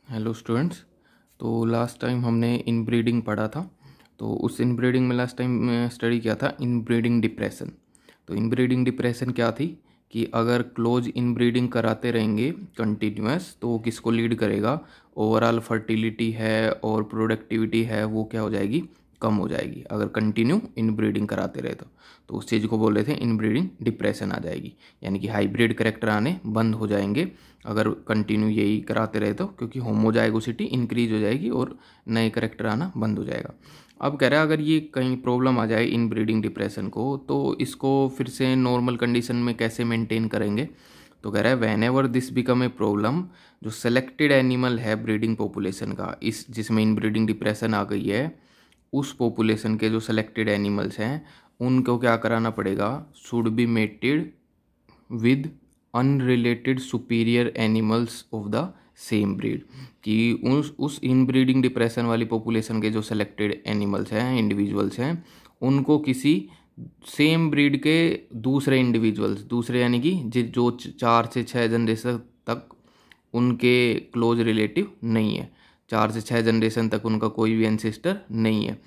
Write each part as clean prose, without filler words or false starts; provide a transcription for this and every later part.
Hello students. तो last time हमने inbreeding पढ़ा था। तो उस इनब्रीडिंग में लास्ट टाइम स्टडी किया था इनब्रीडिंग डिप्रेशन। तो इनब्रीडिंग डिप्रेशन क्या थी कि अगर क्लोज इनब्रीडिंग कराते रहेंगे कंटिन्यूस तो वो किसको लीड करेगा, ओवरऑल फर्टिलिटी है और प्रोडक्टिविटी है वो क्या हो जाएगी, कम हो जाएगी। अगर कंटिन्यू इनब्रीडिंग कराते रहे तो उस चीज़ को बोल रहे थे इनब्रीडिंग डिप्रेशन आ जाएगी, यानी कि हाइब्रिड करेक्टर आने बंद हो जाएंगे अगर कंटिन्यू यही कराते रहे तो, क्योंकि होमोजाइगोसिटी इंक्रीज हो जाएगी और नए करेक्टर आना बंद हो जाएगा। अब कह रहा है अगर ये कहीं प्रॉब्लम आ जाए इन ब्रीडिंग डिप्रेशन को तो इसको फिर से नॉर्मल कंडीशन में कैसे मेंटेन करेंगे। तो कह रहा है when ever this become a problem, जो सेलेक्टेड एनिमल है ब्रीडिंग पॉपुलेशन का, इस जिसमें इन ब्रीडिंग डिप्रेशन आ गई है, उस पॉपुलेशन के जो सेलेक्टेड एनिमल्स हैं उनको क्या कराना पड़ेगा, should be mated with unrelated superior animals of the same breed. कि उस इनब्रीडिंग डिप्रेशन वाली पॉपुलेशन के जो सेलेक्टेड एनिमल्स हैं, इंडिविजुअल्स हैं, उनको किसी सेम ब्रीड के दूसरे इंडिविजुअल्स, दूसरे यानी कि जो 4 से 6 जनरेशन तक उनके क्लोज रिलेटिव नहीं है, 4 से 6 जनरेशन तक उनका कोई भी एंसेस्टर नहीं है,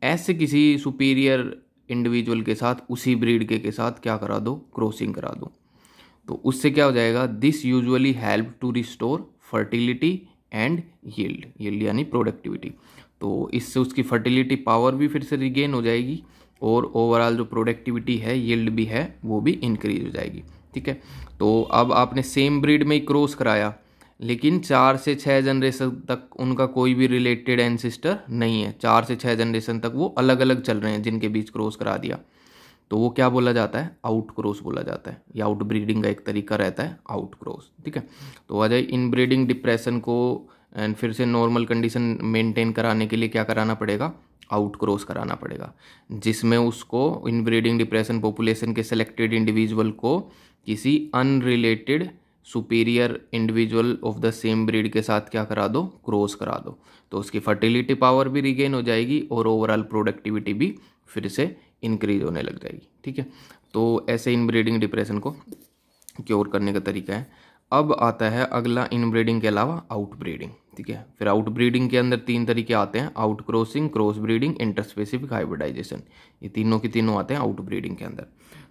ऐसे किसी सुपीरियर इंडिविजुअल के साथ उसी ब्रीड के साथ क्या करा दो, क्रॉसिंग करा दो। तो उससे क्या हो जाएगा, this usually help to restore fertility and yield यानी प्रोडक्टिविटी। तो इससे उसकी फर्टिलिटी पावर भी फिर से रिगेन हो जाएगी और ओवरऑल जो प्रोडक्टिविटी है, यील्ड भी है, वो भी इंक्रीज हो जाएगी। ठीक है। तो अब आपने सेम ब्रीड में ही क्रॉस कराया लेकिन 4 से 6 जनरेशन तक उनका कोई भी रिलेटेड एंसेस्टर नहीं है, 4 से 6 जनरेशन तक वो अलग अलग चल रहे हैं जिनके बीच क्रॉस करा दिया, तो वो क्या बोला जाता है, आउट क्रॉस बोला जाता है। या आउट ब्रीडिंग का एक तरीका रहता है आउट क्रॉस। ठीक है। तो आ जाए इन ब्रीडिंग डिप्रेशन को एंड फिर से नॉर्मल कंडीशन मेंटेन कराने के लिए क्या कराना पड़ेगा, आउट क्रॉस कराना पड़ेगा, जिसमें उसको इन ब्रीडिंग डिप्रेशन पॉपुलेशन के सेलेक्टेड इंडिविजुअल को किसी unrelated superior individual of the same breed के साथ क्या करा दो, क्रॉस करा दो। तो उसकी फर्टिलिटी पावर भी रिगेन हो जाएगी और ओवरऑल प्रोडक्टिविटी भी फिर से इंक्रीज होने लग जाएगी। ठीक है। तो ऐसे इनब्रीडिंग डिप्रेशन को क्योर करने का तरीका है। अब आता है अगला इनब्रीडिंग के अलावा आउट ब्रीडिंग। ठीक है। फिर आउट ब्रीडिंग के अंदर 3 तरीके आते हैं, out crossing, cross breeding, interspecific hybridisation. ये तीनों के तीनों आते हैं आउट ब्रीडिंग के अंदर।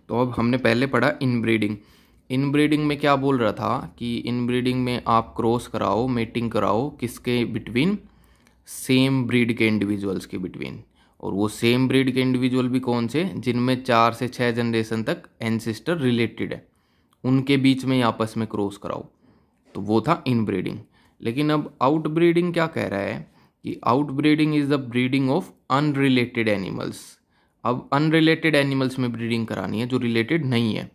तो अब हमने पहले पढ़ा इनब्रीडिंग। इनब्रीडिंग में क्या बोल रहा था कि इनब्रीडिंग में आप क्रॉस कराओ, मेटिंग कराओ, किसके बिटवीन, सेम ब्रीड के इंडिविजुअल्स के बिटवीन। और वो सेम ब्रीड के इंडिविजुअल भी कौन से, जिनमें 4 से 6 जनरेशन तक एंसेस्टर रिलेटेड है, उनके बीच में आपस में क्रॉस कराओ। तो वो था इनब्रीडिंग। लेकिन अब आउट ब्रीडिंग क्या कह रहा है कि out breeding is the breeding of unrelated animals. अब अनरिलेटेड एनिमल्स में ब्रीडिंग करानी है जो रिलेटेड नहीं है।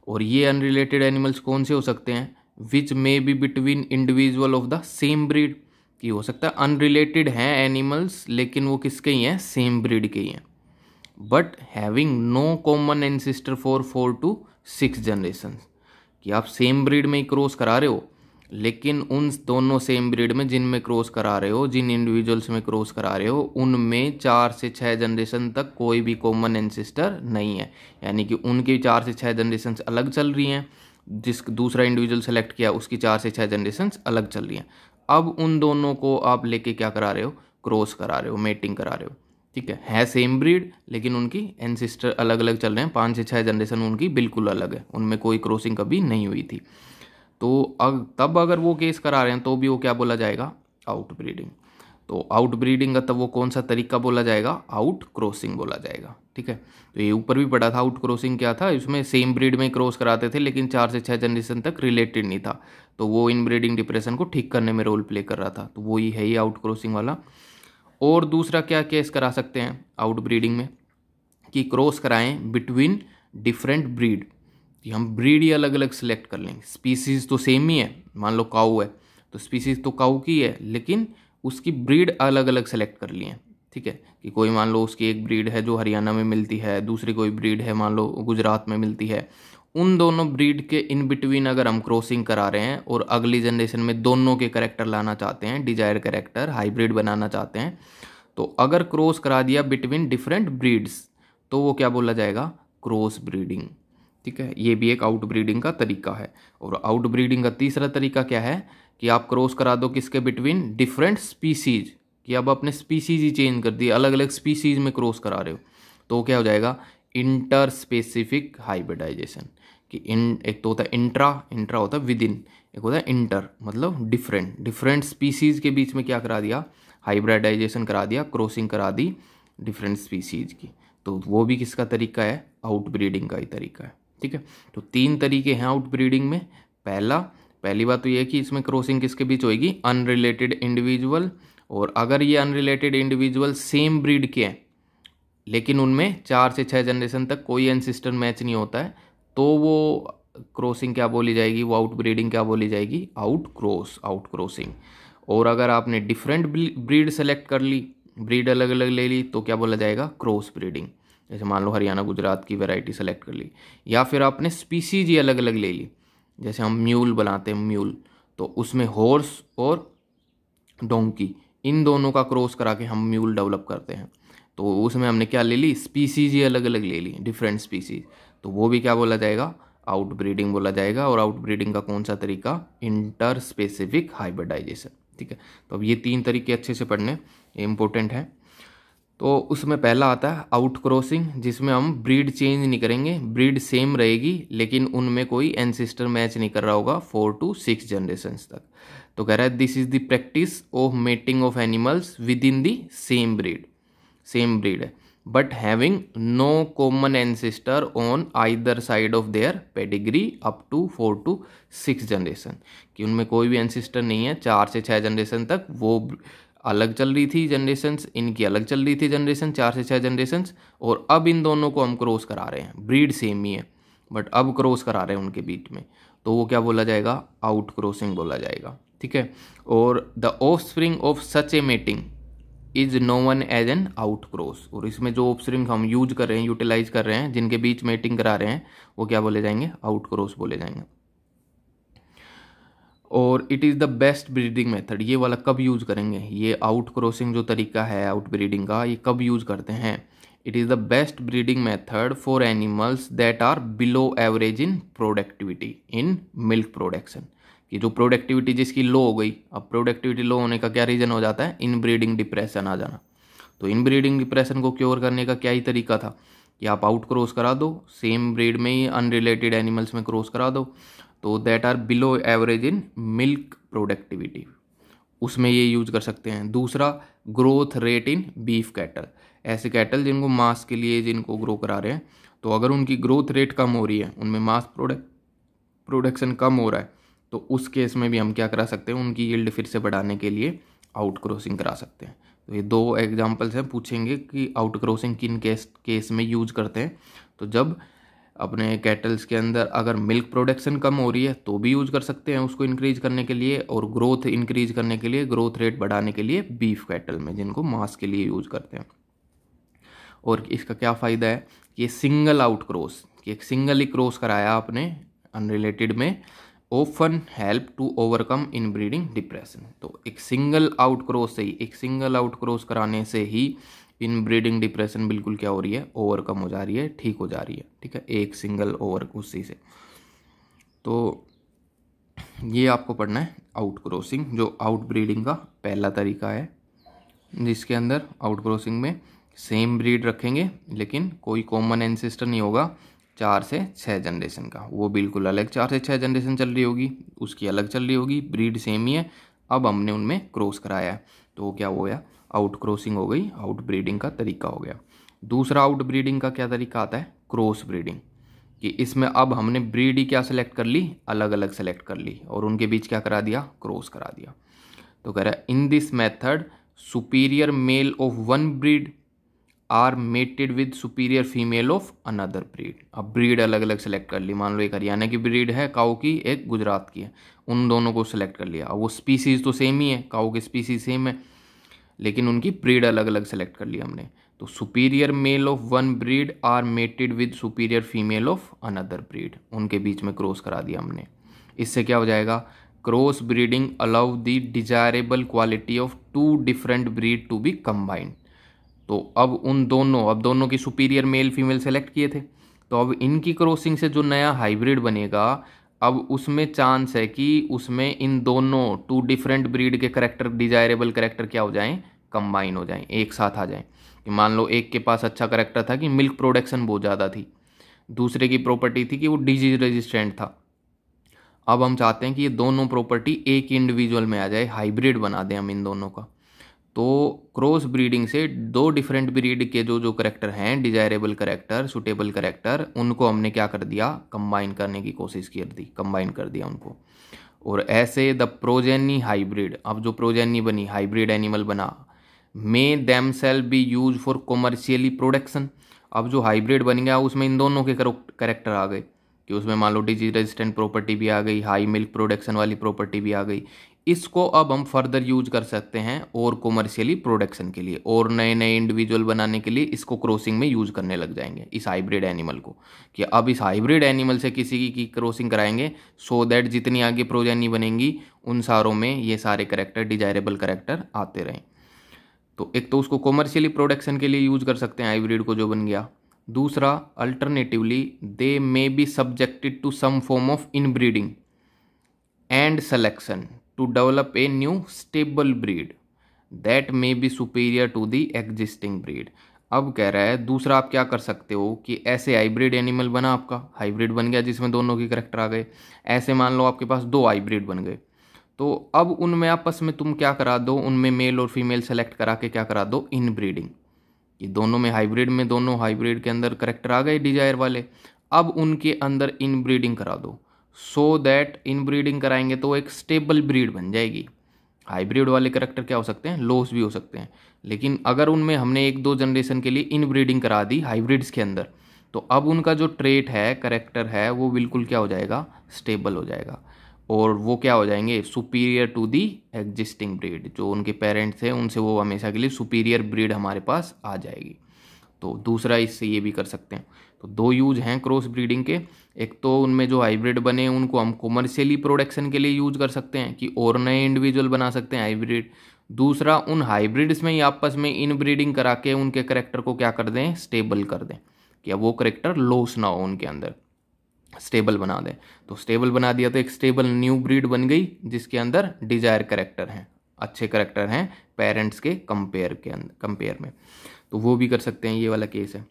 और ये अनरिलेटेड एनिमल्स कौन से हो सकते हैं, which may be between individual of the same breed. कि हो सकता है अनरिलेटेड हैं एनिमल्स लेकिन वो किसके ही हैं, सेम ब्रीड के ही हैं, but having no common ancestor for 4 to 6 generation. कि आप सेम ब्रीड में ही क्रॉस करा रहे हो लेकिन उन दोनों सेम ब्रीड में जिनमें क्रॉस करा रहे हो, जिन इंडिविजुअल्स में क्रॉस करा रहे हो, उनमें 4 से 6 जनरेशन तक कोई भी कॉमन एंसेस्टर नहीं है। यानी कि उनकी 4 से 6 जनरेशन अलग चल रही हैं, जिस दूसरा इंडिविजुअल सेलेक्ट किया उसकी 4 से 6 जनरेशन अलग चल रही हैं। अब उन दोनों को आप लेके क्या करा रहे हो, क्रॉस करा रहे हो, मेटिंग करा रहे हो। ठीक है सेम ब्रीड लेकिन उनकी एंसेस्टर अलग अलग चल रहे हैं, 5 से 6 जनरेशन उनकी बिल्कुल अलग है, उनमें कोई क्रॉसिंग कभी नहीं हुई थी। तो तब अगर वो केस करा रहे हैं तो भी वो क्या बोला जाएगा, आउट ब्रीडिंग। तो आउट ब्रीडिंग का तब वो कौन सा तरीका बोला जाएगा, आउट क्रॉसिंग बोला जाएगा। ठीक है। तो ये ऊपर भी पढ़ा था आउट क्रॉसिंग क्या था, इसमें सेम ब्रीड में क्रॉस कराते थे लेकिन 4 से 6 जनरेशन तक रिलेटेड नहीं था, तो वो इन ब्रीडिंग डिप्रेशन को ठीक करने में रोल प्ले कर रहा था। तो वो ही है ये आउट क्रॉसिंग वाला। और दूसरा क्या केस करा सकते हैं आउट ब्रीडिंग में, कि क्रॉस कराएं बिटवीन डिफरेंट ब्रीड, कि हम ब्रीड ही अलग अलग सेलेक्ट कर लेंगे। स्पीसीज तो सेम ही है, मान लो काऊ है तो स्पीसीज तो काऊ की है लेकिन उसकी ब्रीड अलग अलग सेलेक्ट कर लिए हैं। ठीक है। कि कोई मान लो उसकी एक ब्रीड है जो हरियाणा में मिलती है, दूसरी कोई ब्रीड है मान लो गुजरात में मिलती है। उन दोनों ब्रीड के इन बिटवीन अगर हम क्रॉसिंग करा रहे हैं और अगली जनरेशन में दोनों के कैरेक्टर लाना चाहते हैं, डिजायर कैरेक्टर हाइब्रिड बनाना चाहते हैं, तो अगर क्रॉस करा दिया बिटवीन डिफरेंट ब्रीड्स तो वो क्या बोला जाएगा, क्रॉस ब्रीडिंग। ठीक है। ये भी एक आउट ब्रीडिंग का तरीका है। और आउट ब्रीडिंग का तीसरा तरीका क्या है कि आप क्रॉस करा दो किसके बिटवीन डिफरेंट स्पीसीज, कि अब अपने स्पीसीज ही चेंज कर दिए, अलग अलग स्पीसीज में क्रॉस करा रहे हो, तो क्या हो जाएगा इंटर स्पेसिफिक हाइब्रिडाइजेशन। कि एक तो होता है इंट्रा होता है विद इन, एक होता है इंटर मतलब डिफरेंट स्पीसीज के बीच में क्या करा दिया, हाइब्रिडाइजेशन करा दिया, क्रॉसिंग करा दी डिफरेंट स्पीसीज की। तो वो भी किसका तरीका है, आउट ब्रीडिंग का ही तरीका है। ठीक है, तो 3 तरीके हैं आउट ब्रीडिंग में। पहली बात तो ये है कि इसमें क्रॉसिंग किसके बीच होगी, अनरिलेटेड इंडिविजुअल, और अगर ये अनरिलेटेड इंडिविजुअल सेम ब्रीड के हैं लेकिन उनमें 4 से 6 जनरेशन तक कोई एंसिस्टर मैच नहीं होता है, तो वो क्रॉसिंग क्या बोली जाएगी, वो आउट ब्रीडिंग क्या बोली जाएगी, आउट क्रॉसिंग। और अगर आपने डिफरेंट ब्रीड सेलेक्ट कर ली, ब्रीड अलग अलग ले ली, तो क्या बोला जाएगा, क्रॉस ब्रीडिंग। जैसे मान लो हरियाणा गुजरात की वैरायटी सेलेक्ट कर ली, या फिर आपने स्पीसीज ही अलग अलग ले ली, जैसे हम म्यूल बनाते हैं म्यूल, तो उसमें हॉर्स और डोंकी इन दोनों का क्रॉस करा के हम म्यूल डेवलप करते हैं, तो उसमें हमने क्या ले ली, स्पीसीज ही अलग अलग ले ली, डिफरेंट स्पीसीज, तो वो भी क्या बोला जाएगा, आउट ब्रीडिंग बोला जाएगा। और आउट ब्रीडिंग का कौन सा तरीका, इंटर स्पेसिफिक हाइब्रिडाइजेशन। ठीक है, तो अब ये 3 तरीके अच्छे से पढ़ने, ये इंपॉर्टेंट है। तो उसमें पहला आता है आउट क्रॉसिंग, जिसमें हम ब्रीड चेंज नहीं करेंगे, ब्रीड सेम रहेगी लेकिन उनमें कोई एंसिस्टर मैच नहीं कर रहा होगा 4 to 6 जनरेशन्स तक। तो कह रहा है this is the practice of mating of animals within the same breed है, but having no common ancestor on either side of their pedigree up to 4 to 6 generation, कि उनमें कोई भी एंसिस्टर नहीं है 4 से 6 जनरेशन तक, वो अलग चल रही थी जनरेशन्स, इनकी अलग चल रही थी जनरेशन 4 से 6 जनरेशन्स, और अब इन दोनों को हम क्रॉस करा रहे हैं, ब्रीड सेम ही है बट अब क्रॉस करा रहे हैं उनके बीच में, तो वो क्या बोला जाएगा, आउट क्रॉसिंग बोला जाएगा। ठीक है, और the offspring of such a mating is known as an out cross, और इसमें जो ऑफस्प्रिंग हम यूज कर रहे हैं, यूटिलाइज कर रहे हैं, जिनके बीच मेटिंग करा रहे हैं, वो क्या बोले जाएंगे, आउट क्रॉस बोले जाएंगे। और it is the best breeding method, ये वाला कब यूज करेंगे, ये आउट क्रॉसिंग जो तरीका है आउट ब्रीडिंग का, ये कब यूज करते हैं, it is the best breeding method for animals that are below average in productivity in milk production, कि जो प्रोडक्टिविटी जिसकी लो हो गई, अब प्रोडक्टिविटी लो होने का क्या रीज़न हो जाता है, इन ब्रीडिंग डिप्रेशन आ जाना। तो इन ब्रीडिंग डिप्रेशन को क्योर करने का क्या ही तरीका था, कि आप आउट क्रॉस करा दो, सेम ब्रीड में ही अनरिलेटेड एनिमल्स में क्रॉस करा दो, तो that are below average in milk productivity, उसमें ये यूज कर सकते हैं। दूसरा, growth rate in beef cattle, ऐसे कैटल जिनको मांस के लिए जिनको ग्रो करा रहे हैं, तो अगर उनकी ग्रोथ रेट कम हो रही है, उनमें मांस प्रोडक्शन कम हो रहा है, तो उस केस में भी हम क्या करा सकते हैं, उनकी यील्ड फिर से बढ़ाने के लिए आउट क्रॉसिंग करा सकते हैं। तो ये 2 एग्जाम्पल्स हैं, पूछेंगे कि आउट क्रॉसिंग किन केस में यूज करते हैं, तो जब अपने कैटल्स के अंदर अगर मिल्क प्रोडक्शन कम हो रही है तो भी यूज कर सकते हैं उसको इंक्रीज करने के लिए, और ग्रोथ इंक्रीज करने के लिए, ग्रोथ रेट बढ़ाने के लिए बीफ कैटल में जिनको मांस के लिए यूज करते हैं। और इसका क्या फ़ायदा है कि ये सिंगल आउट क्रॉस, कि एक सिंगल ही क्रॉस कराया आपने अनरिलेटेड में, often help to overcome in breeding depression. तो एक सिंगल आउट क्रॉस कराने से ही इन ब्रीडिंग डिप्रेशन बिल्कुल क्या हो रही है, ओवरकम हो जा रही है, ठीक हो जा रही है। ठीक है, एक सिंगल ओवर उसी से। तो ये आपको पढ़ना है आउट क्रॉसिंग, जो आउट ब्रीडिंग का पहला तरीका है, जिसके अंदर आउट क्रॉसिंग में सेम ब्रीड रखेंगे लेकिन कोई कॉमन एंसेस्टर नहीं होगा 4 से 6 जनरेशन का, वो बिल्कुल अलग 4 से 6 जनरेशन चल रही होगी, उसकी अलग चल रही होगी, ब्रीड सेम ही है, अब हमने उनमें क्रॉस कराया है, तो वो क्या हो गया, आउट क्रॉसिंग हो गई, आउट ब्रीडिंग का तरीका हो गया। दूसरा आउट ब्रीडिंग का क्या तरीका आता है, क्रॉस ब्रीडिंग, कि इसमें अब हमने ब्रीड ही क्या सेलेक्ट कर ली, अलग अलग सेलेक्ट कर ली, और उनके बीच क्या करा दिया, क्रॉस करा दिया। तो कह रहा है in this method superior male of one breed are mated with superior female of another breed. अब ब्रीड अलग अलग सेलेक्ट कर ली, मान लो एक हरियाणा की ब्रीड है काऊ की, एक गुजरात की है, उन दोनों को सेलेक्ट कर लिया। अब वो स्पीसीज तो सेम ही है, काऊ की स्पीसीज सेम है, लेकिन उनकी ब्रीड अलग अलग सेलेक्ट कर ली हमने। तो superior male of one breed are mated with superior female of another breed, उनके बीच में क्रॉस करा दिया हमने। इससे क्या हो जाएगा, cross breeding allow the desirable quality of 2 different breed to be combined. तो अब दोनों की सुपीरियर मेल फीमेल सेलेक्ट किए थे, तो अब इनकी क्रॉसिंग से जो नया हाइब्रिड बनेगा, अब उसमें चांस है कि उसमें इन दोनों टू डिफरेंट ब्रीड के करेक्टर, डिजायरेबल करेक्टर क्या हो जाएं, कंबाइन हो जाएं, एक साथ आ जाएं। कि मान लो एक के पास अच्छा करेक्टर था कि मिल्क प्रोडक्शन बहुत ज़्यादा थी, दूसरे की प्रॉपर्टी थी कि वो डिजीज रेजिस्टेंट था। अब हम चाहते हैं कि ये दोनों प्रॉपर्टी एक इंडिविजुअल में आ जाए, हाइब्रिड बना दें हम इन दोनों का। तो क्रॉस ब्रीडिंग से दो डिफरेंट ब्रीड के जो जो करेक्टर हैं, डिजायरेबल करेक्टर, सुटेबल करेक्टर, उनको हमने क्या कर दिया, कंबाइन करने की कोशिश कर दी, कंबाइन कर दिया उनको। और ऐसे द प्रोजेनी हाइब्रिड, अब जो प्रोजेनी बनी, हाइब्रिड एनिमल बना, may them self be use for commercially production. अब जो हाइब्रिड बन गया उसमें इन दोनों के करेक्टर आ गए कि उसमें मान लो डिजीज रेजिस्टेंट प्रॉपर्टी भी आ गई, हाई मिल्क प्रोडक्शन वाली प्रॉपर्टी भी आ गई। इसको अब हम फर्दर यूज कर सकते हैं और कॉमर्शियली प्रोडक्शन के लिए और नए नए इंडिविजुअल बनाने के लिए इसको क्रॉसिंग में यूज करने लग जाएंगे इस हाइब्रिड एनिमल को। कि अब इस हाइब्रिड एनिमल से किसी की क्रॉसिंग कराएंगे सो दैट जितनी आगे प्रोजेनी बनेंगी उन सारों में ये सारे करेक्टर, डिजायरेबल करेक्टर आते रहें। तो एक तो उसको कॉमर्शियली प्रोडक्शन के लिए यूज कर सकते हैं हाइब्रिड को जो बन गया। दूसरा, alternatively they may be subjected to some form of inbreeding and selection to develop a new stable breed that may be superior to the existing breed. अब कह रहा है दूसरा आप क्या कर सकते हो कि ऐसे हाइब्रिड एनिमल बना, आपका हाइब्रिड बन गया जिसमें दोनों के करेक्टर आ गए। ऐसे मान लो आपके पास दो हाइब्रिड बन गए, तो अब उनमें आपस में तुम क्या करा दो, उनमें मेल और फीमेल सेलेक्ट करा के क्या करा दो, इन ब्रीडिंग। कि दोनों में दोनों हाइब्रिड के अंदर करेक्टर आ गए डिजायर वाले, अब उनके अंदर इन ब्रीडिंग करा दो सो दैट इन ब्रीडिंग कराएंगे तो एक स्टेबल ब्रीड बन जाएगी। हाइब्रिड वाले करेक्टर क्या हो सकते हैं, लॉस भी हो सकते हैं, लेकिन अगर उनमें हमने एक दो जनरेशन के लिए इन ब्रीडिंग करा दी हाइब्रिड्स के अंदर, तो अब उनका जो ट्रेट है, करेक्टर है, वो बिल्कुल क्या हो जाएगा, स्टेबल हो जाएगा। और वो क्या हो जाएंगे, superior to the existing breed. जो उनके पेरेंट्स हैं उनसे वो हमेशा के लिए सुपीरियर ब्रीड हमारे पास आ जाएगी। तो दूसरा इससे ये भी कर सकते हैं। तो दो यूज हैं क्रॉस ब्रीडिंग के, एक तो उनमें जो हाइब्रिड बने उनको हम कॉमर्शियली प्रोडक्शन के लिए यूज कर सकते हैं कि और नए इंडिविजुअल बना सकते हैं हाइब्रिड। दूसरा, उन हाइब्रिड्स में ही आपस में इन ब्रीडिंग करा के उनके करेक्टर को क्या कर दें, स्टेबल कर दें, कि अब वो करेक्टर लॉस ना हो, उनके अंदर स्टेबल बना दें। तो स्टेबल बना दिया तो एक स्टेबल न्यू ब्रीड बन गई जिसके अंदर डिजायर करेक्टर हैं, अच्छे करेक्टर हैं पेरेंट्स के कंपेयर में। तो वो भी कर सकते हैं, ये वाला केस है।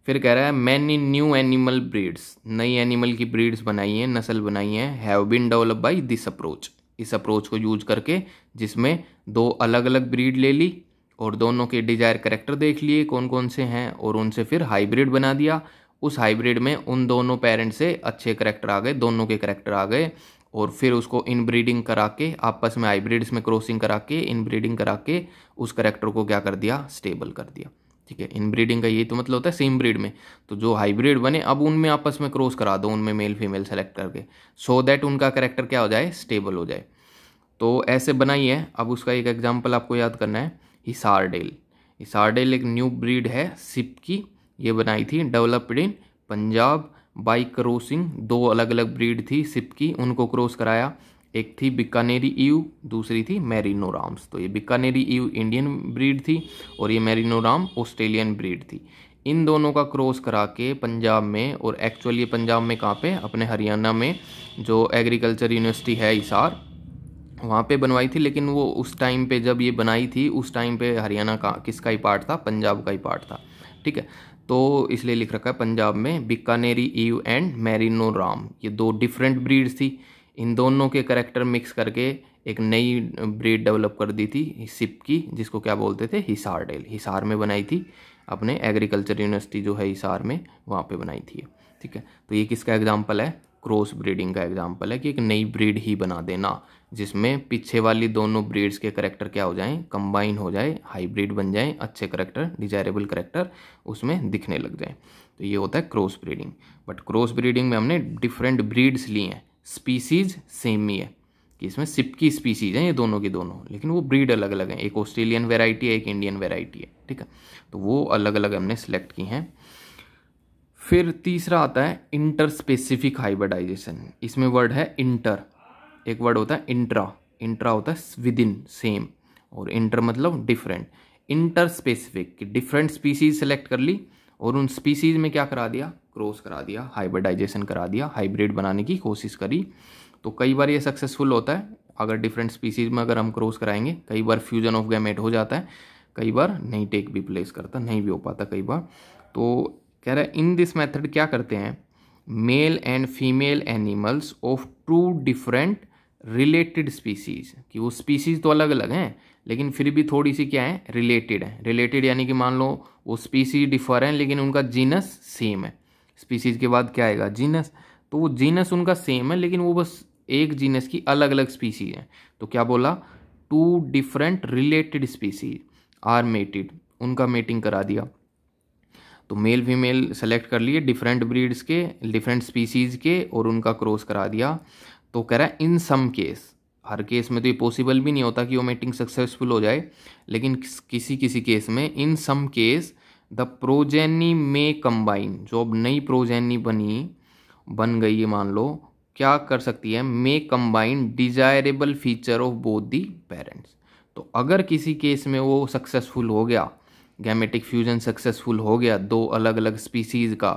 फिर कह रहा है मैनी न्यू एनिमल ब्रीड्स, नई एनिमल की ब्रीड्स बनाई हैं, नस्ल बनाई हैं, have been develop by this approach, इस अप्रोच को यूज करके, जिसमें दो अलग अलग ब्रीड ले ली और दोनों के डिजायर करेक्टर देख लिए कौन कौन से हैं और उनसे फिर हाइब्रिड बना दिया। उस हाइब्रिड में उन दोनों पेरेंट से अच्छे करेक्टर आ गए, दोनों के करेक्टर आ गए, और फिर उसको इनब्रीडिंग करा के, आपस में हाइब्रिड्स में क्रॉसिंग करा के, इनब्रीडिंग करा के उस करेक्टर को क्या कर दिया, स्टेबल कर दिया। ठीक है, इनब्रीडिंग का यही तो मतलब होता है, सेम ब्रीड में। तो जो हाइब्रिड बने अब उनमें आपस में क्रॉस करा दो, उनमें मेल फीमेल सेलेक्ट करके, सो दैट उनका करेक्टर क्या हो जाए, स्टेबल हो जाए। तो ऐसे बनाई है। अब उसका एक एग्जाम्पल आपको याद करना है, हिसारडेल। हिसारडेल एक न्यू ब्रीड है सिप की, ये बनाई थी, developed in Punjab by crossing. दो अलग अलग ब्रीड थी सिप की, उनको क्रॉस कराया, एक थी बीकानेरी ईव, दूसरी थी मेरिनो राम्स। तो ये बीकानेरी ईव इंडियन ब्रीड थी और ये मेरिनो राम ऑस्ट्रेलियन ब्रीड थी। इन दोनों का क्रॉस करा के पंजाब में, और एक्चुअली ये पंजाब में कहाँ पे, अपने हरियाणा में जो एग्रीकल्चर यूनिवर्सिटी है हिसार, वहाँ पे बनवाई थी। लेकिन वो उस टाइम पे जब ये बनाई थी उस टाइम पे हरियाणा का किसका ही पार्ट था, पंजाब का ही पार्ट था। ठीक है, तो इसलिए लिख रखा है पंजाब में बीकानेरी ईव एंड मेरिनो राम, ये दो डिफरेंट ब्रीड्स थी। इन दोनों के करेक्टर मिक्स करके एक नई ब्रीड डेवलप कर दी थी सिप की, जिसको क्या बोलते थे, हिसारडेल। हिसार में बनाई थी, अपने एग्रीकल्चर यूनिवर्सिटी जो है हिसार में, वहाँ पे बनाई थी। ठीक है, तो ये किसका एग्जाम्पल है, क्रॉस ब्रीडिंग का एग्जाम्पल है कि एक नई ब्रीड ही बना देना जिसमें पीछे वाली दोनों ब्रीड्स के करेक्टर क्या हो जाएं, कंबाइन हो जाए, हाइब्रिड बन जाएं, अच्छे करेक्टर, डिजायरेबल करेक्टर उसमें दिखने लग जाएं। तो ये होता है cross breeding. But cross breeding में हमने डिफरेंट ब्रीड्स ली हैं, स्पीसीज सेम ही है, कि इसमें सिप की स्पीसीज हैं ये दोनों की दोनों, लेकिन वो ब्रीड अलग अलग हैं, एक ऑस्ट्रेलियन वेराइटी है, एक इंडियन वेराइटी है। ठीक है, तो वो अलग अलग हमने सेलेक्ट की हैं। फिर तीसरा आता है इंटर स्पेसिफिक हाइब्रिडाइजेशन। इसमें वर्ड है इंटर, एक वर्ड होता है इंट्रा, इंट्रा होता है विद इन, सेम, और इंटर मतलब different. Inter specific, different species select कर ली और उन स्पीसीज में क्या करा दिया, क्रॉस करा दिया, हाइब्रिडाइजेशन करा दिया, हाइब्रिड बनाने की कोशिश करी। तो कई बार ये सक्सेसफुल होता है, अगर डिफरेंट स्पीसीज में अगर हम क्रॉस कराएंगे, कई बार फ्यूजन ऑफ गैमेट हो जाता है, कई बार नहीं टेक भी प्लेस करता, नहीं भी हो पाता कई बार। तो कह रहा है इन दिस मेथड क्या करते हैं, male and female animals of two different related species, कि वो स्पीसीज तो अलग अलग हैं लेकिन फिर भी थोड़ी सी क्या है, रिलेटेड है। रिलेटेड यानी कि मान लो वो स्पीसीज डिफर हैं लेकिन उनका जीनस सेम है। स्पीसीज के बाद क्या आएगा, जीनस। तो वो जीनस उनका सेम है लेकिन वो बस एक जीनस की अलग अलग स्पीसीज हैं। तो क्या बोला, two different related species are mated, उनका मेटिंग करा दिया। तो मेल फीमेल सेलेक्ट कर लिए डिफरेंट ब्रीड्स के, डिफरेंट स्पीसीज के, और उनका क्रॉस करा दिया। तो कह रहा है इन सम केस, हर केस में तो ये पॉसिबल भी नहीं होता कि वो मेटिंग सक्सेसफुल हो जाए, लेकिन किसी किसी केस में, इन सम केस द प्रोजेनी में कंबाइन, जो अब नई प्रोजेनी बन गई है मान लो, क्या कर सकती है, may combine desirable feature of both the parents. तो अगर किसी केस में वो सक्सेसफुल हो गया, गैमेटिक फ्यूजन सक्सेसफुल हो गया दो अलग अलग स्पीसीज का,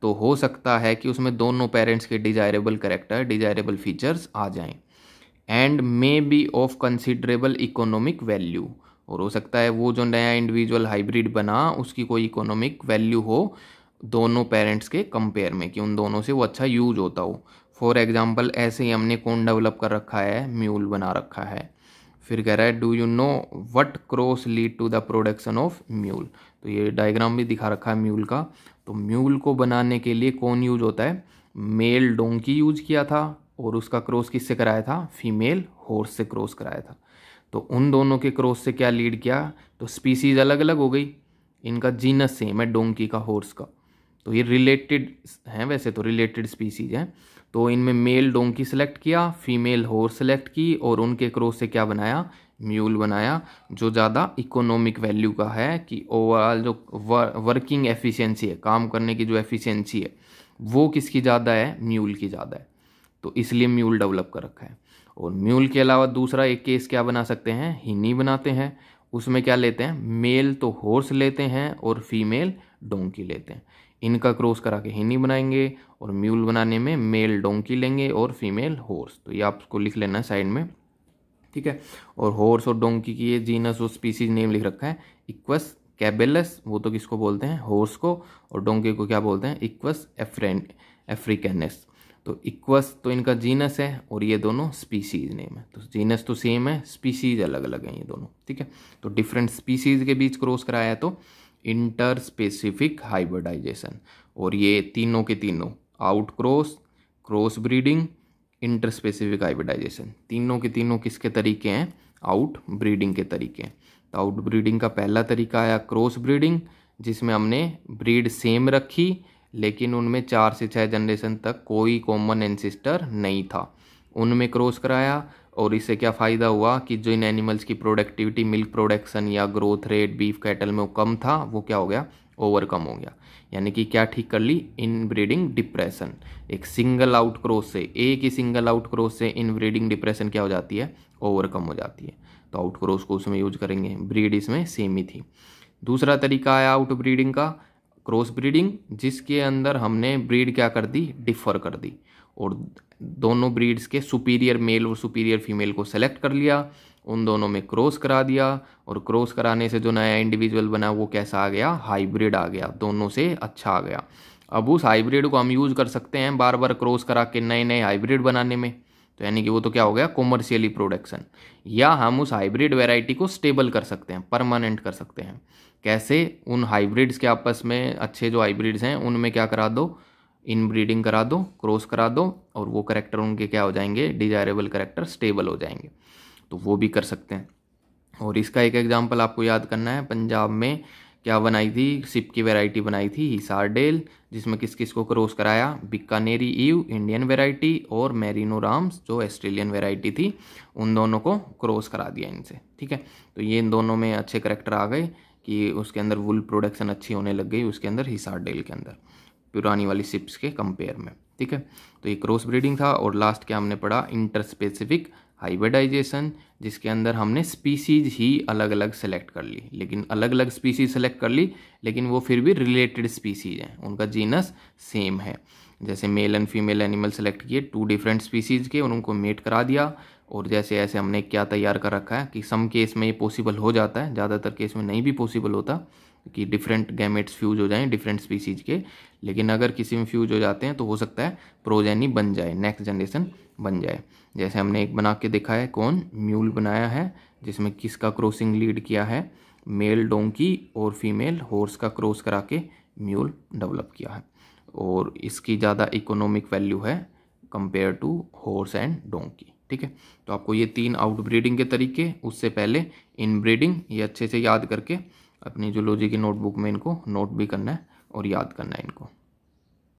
तो हो सकता है कि उसमें दोनों पेरेंट्स के डिजायरेबल कैरेक्टर, डिजायरेबल फीचर्स आ जाएं। And may be of considerable economic value, और हो सकता है वो जो नया इंडिविजुअल हाइब्रिड बना उसकी कोई इकोनॉमिक वैल्यू हो दोनों पेरेंट्स के कंपेयर में, कि उन दोनों से वो अच्छा यूज होता हो। फॉर एग्जाम्पल ऐसे ही हमने कौन डेवलप कर रखा है, म्यूल बना रखा है। फिर कह रहा है do you know what cross lead to the production of mule. तो ये डायग्राम भी दिखा रखा है म्यूल का। तो म्यूल को बनाने के लिए कौन यूज होता है, मेल डोंकी यूज किया था, और उसका क्रॉस किससे कराया था, फीमेल हॉर्स से क्रॉस कराया था। तो उन दोनों के क्रॉस से क्या लीड किया, तो स्पीसीज अलग अलग हो गई, इनका जीनस सेम है डोंकी का, हॉर्स का। तो ये रिलेटेड हैं, वैसे तो रिलेटेड स्पीसीज हैं। तो इनमें मेल डोंकी सेलेक्ट किया, फीमेल हॉर्स सेलेक्ट की, और उनके क्रॉस से क्या बनाया, म्यूल बनाया, जो ज़्यादा इकोनॉमिक वैल्यू का है, कि ओवरऑल जो वर्किंग एफिशिएंसी है, काम करने की जो एफिशिएंसी है, वो किसकी ज़्यादा है, म्यूल की ज़्यादा है। तो इसलिए म्यूल डेवलप कर रखा है। और म्यूल के अलावा दूसरा एक केस क्या बना सकते हैं, हिनी बनाते हैं। उसमें क्या लेते हैं, मेल तो हॉर्स लेते हैं और फीमेल डोंकी लेते हैं। इनका क्रॉस करा के हिनी बनाएंगे, और म्यूल बनाने में मेल डोंकी लेंगे और फीमेल हॉर्स। तो ये आपको लिख लेना है साइड में, ठीक है। और हॉर्स और डोंकी की ये जीनस और स्पीसीज नेम लिख रखा है, इक्वस कैबेलस, वो तो किसको बोलते हैं, हॉर्स को, और डोंकी को क्या बोलते हैं, इक्वस अफ्रीकैनस। तो इक्वस तो इनका जीनस है और ये दोनों स्पीसीज नेम है। तो जीनस तो सेम है, स्पीसीज अलग अलग हैं ये दोनों, ठीक है। तो डिफरेंट स्पीसीज के बीच क्रॉस कराया है तो इंटर स्पेसिफिक हाइब्रिडाइजेशन। और ये तीनों के तीनों, out cross, cross breeding, interspecific hybridisation, तीनों के तीनों किसके तरीके हैं, आउट ब्रीडिंग के तरीके हैं। तो आउट ब्रीडिंग का पहला तरीका आया क्रॉस ब्रीडिंग, जिसमें हमने ब्रीड सेम रखी लेकिन उनमें 4 से 6 जनरेशन तक कोई कॉमन एंसेस्टर नहीं था, उनमें क्रॉस कराया। और इससे क्या फ़ायदा हुआ कि जो इन एनिमल्स की प्रोडक्टिविटी, मिल्क प्रोडक्शन या ग्रोथ रेट बीफ कैटल में वो कम था, वो क्या हो गया, ओवरकम हो गया। यानी कि क्या ठीक कर ली, इन ब्रीडिंग डिप्रेशन। एक सिंगल आउट क्रॉस से, एक ही सिंगल आउट क्रॉस से इन ब्रीडिंग डिप्रेशन क्या हो जाती है, ओवरकम हो जाती है। तो आउट क्रॉस को उसमें यूज करेंगे, ब्रीड इसमें सेम ही थी। दूसरा तरीका आया आउट ब्रीडिंग का, क्रॉस ब्रीडिंग, जिसके अंदर हमने ब्रीड क्या कर दी, डिफर कर दी, और दोनों ब्रीड्स के सुपीरियर मेल और सुपीरियर फीमेल को सेलेक्ट कर लिया, उन दोनों में क्रॉस करा दिया, और क्रॉस कराने से जो नया इंडिविजुअल बना वो कैसा आ गया, हाइब्रिड आ गया, दोनों से अच्छा आ गया। अब उस हाइब्रिड को हम यूज़ कर सकते हैं बार बार क्रॉस करा के नए नए हाइब्रिड बनाने में। तो यानी कि वो तो क्या हो गया, कॉमर्शियली प्रोडक्शन। या हम उस हाइब्रिड वेराइटी को स्टेबल कर सकते हैं, परमानेंट कर सकते हैं। कैसे, उन हाइब्रिड्स के आपस में अच्छे जो हाइब्रिड्स हैं उनमें क्या करा दो, इन ब्रीडिंग करा दो, क्रॉस करा दो, और वो करेक्टर उनके क्या हो जाएंगे, डिजायरेबल करेक्टर, स्टेबल हो जाएंगे। तो वो भी कर सकते हैं। और इसका एक एग्जांपल आपको याद करना है, पंजाब में क्या बनाई थी, सिप की वैरायटी बनाई थी हिसारडेल, जिसमें किस किस को क्रॉस कराया, बीकानेरी ईव इंडियन वैरायटी और मेरिनो राम्स जो ऑस्ट्रेलियन वैरायटी थी, उन दोनों को क्रॉस करा दिया इनसे, ठीक है। तो ये इन दोनों में अच्छे करेक्टर आ गए कि उसके अंदर वुल प्रोडक्शन अच्छी होने लग गई, उसके अंदर हिसारडेल के अंदर, पुरानी वाली सिप्स के कंपेयर में, ठीक है। तो ये क्रॉस ब्रीडिंग था। और लास्ट क्या हमने पढ़ा, इंटर स्पेसिफिक हाइब्रिडाइजेशन, जिसके अंदर हमने स्पीसीज ही अलग अलग सेलेक्ट कर ली, लेकिन अलग अलग स्पीसीज सेलेक्ट कर ली लेकिन वो फिर भी रिलेटेड स्पीसीज हैं, उनका जीनस सेम है। जैसे mail and female animal select किए 2 डिफरेंट स्पीसीज के और उनको मेट करा दिया। और जैसे ऐसे हमने क्या तैयार कर रखा है कि सम केस में ये पॉसिबल हो जाता है, ज़्यादातर केस में नहीं भी पॉसिबल होता कि डिफरेंट गैमेट्स फ्यूज हो जाएं डिफरेंट स्पीसीज के, लेकिन अगर किसी में फ्यूज हो जाते हैं तो हो सकता है प्रोजेनी बन जाए, नेक्स्ट जनरेशन बन जाए। जैसे हमने एक बना के देखा है, कौन म्यूल बनाया है, जिसमें किसका क्रॉसिंग लीड किया है, मेल डोंकी और फीमेल हॉर्स का क्रॉस करा के म्यूल डेवलप किया है, और इसकी ज़्यादा इकोनॉमिक वैल्यू है compare to horse and donkey. ठीक है, तो आपको ये 3 आउटब्रीडिंग के तरीके, उससे पहले इनब्रीडिंग, ये अच्छे से याद करके अपनी जूलॉजी की नोटबुक में इनको नोट भी करना है और याद करना है इनको।